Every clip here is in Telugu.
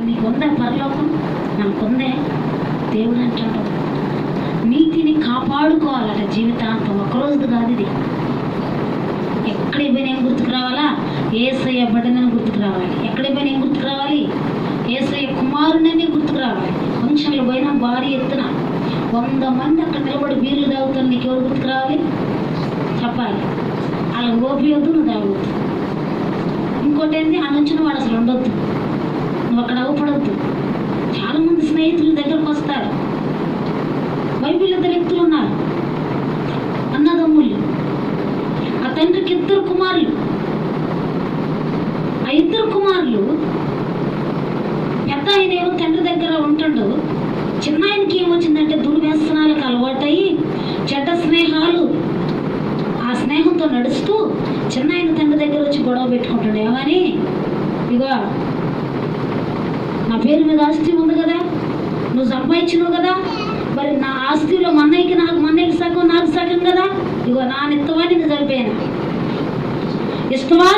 నీకు ఉందా పరలోకం? నాకుందే. దేవుడు అంటాడు నీతిని కాపాడుకోవాలట జీవితాంతం, ఒక్కరోజు కాదు ఇది. ఎక్కడికి పోయినా ఏం గుర్తుకు రావాలా? యేసయ్య బిడ్డనని గుర్తుకు రావాలి. ఎక్కడికి పోయినా ఏం గుర్తుకు రావాలి? యేసయ్య కుమారునని గుర్తుకు రావాలి. ఫంక్షన్లు పోయినా భారీ ఎత్తున 100 మంది అక్కడ నిలబడి బీర్లు తాగుతారు, నీకు ఎవరు గుర్తుకు రావాలి? చెప్పాలి. అలా ఓపియొద్దు, నువ్వు తాగొద్దు. ఇంకోటి ఏంటి, ఆ నుంచి వాడు అసలు ఉండొద్దు, నువ్వు అక్కడ అవ్వపడొద్దు. చాలామంది స్నేహితుల దగ్గరకు వస్తారు. బైబిల్ 2 వ్యక్తులు ఉన్నారు, అన్నదమ్ముళ్ళు. ఆ తండ్రికి 2 కుమారులు. ఆ 2 కుమారులు, పెద్ద ఆయన ఏమో తండ్రి దగ్గర ఉంటాడు, చిన్న ఆయనకి ఏమొచ్చిందంటే దుర్వ్యసనాలకు అలవాటయి చెడ్డ స్నేహాలు, ఆ స్నేహంతో నడుస్తూ చిన్న ఆయన తండ్రి దగ్గర వచ్చి గొడవ పెట్టుకుంటాడు. ఏమని? ఇగో నా పేరు మీద ఆస్తి ఉంది కదా, నువ్వు సంపాదించినావు కదా, మరి నా ఆస్తిలో మన్నయ్యకి సగం, నాకు సగం కదా, ఇగో నా నిత్తవా నిన్ను చనిపోయాను, ఇష్టమా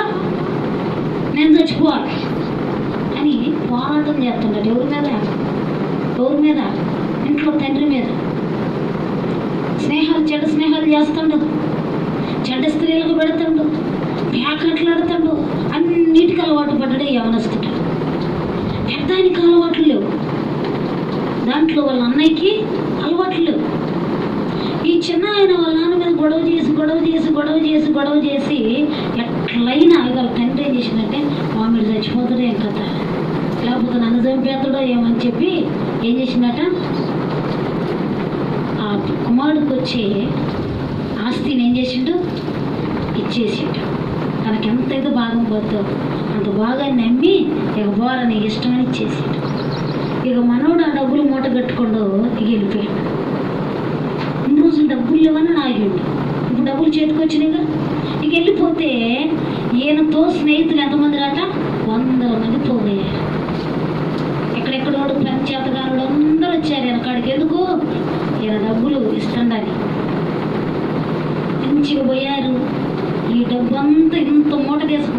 నేను చచ్చిపోవాలి అని పోరాటం చేస్తున్నాడు. ఎవరి మీద? ఇంట్లో తండ్రి మీద. చెడ్డ స్నేహాలు చేస్తాడు, చెడ్డ స్త్రీలకు పెడతాడు, ప్యాకెట్లాడుతాడు, అన్నిటికీ అలవాటు పడ్డాడు యవనస్తుడు. పెద్ద ఆయనకి అలవాట్లు లేవు, దాంట్లో వాళ్ళ అన్నయ్యకి అలవాట్లు లేవు. ఈ చిన్న ఆయన వాళ్ళ నాన్న మీద గొడవ చేసి ఎట్లయినా వాళ్ళ తండ్రి ఏం చేసిందంటే, మీరు చచ్చిపోతాడో ఏం కదా, లేకపోతే నన్ను చంపేస్తాడో ఏమని చెప్పి ఏం చేసిందట, ఆ కుమారుడికి వచ్చే ఆస్తిని ఏం చేసిండు, ఇచ్చేసిండు. తనకి ఎంతైతే భాగం పోతుందో అంత బాగా నమ్మి ఇక బోరని ఇష్టమని ఇచ్చేసిండు. ఇక మనోడు ఆ డబ్బులు మూట కట్టుకోండు, ఇక వెళ్ళిపోయాడు. ఇన్ని రోజులు డబ్బులు లేవని ఆగిండు, ఇప్పుడు డబ్బులు చేతికి వచ్చినాయిగా. ఇక వెళ్ళిపోతే ఈయనతో స్నేహితులు ఎంతమంది రాట? 100 మంది పోగయ్యారు. ఎక్కడెక్కడోడు పంచాయతగానుడు అందరూ వచ్చారు వెనకాడికి. ఎందుకు?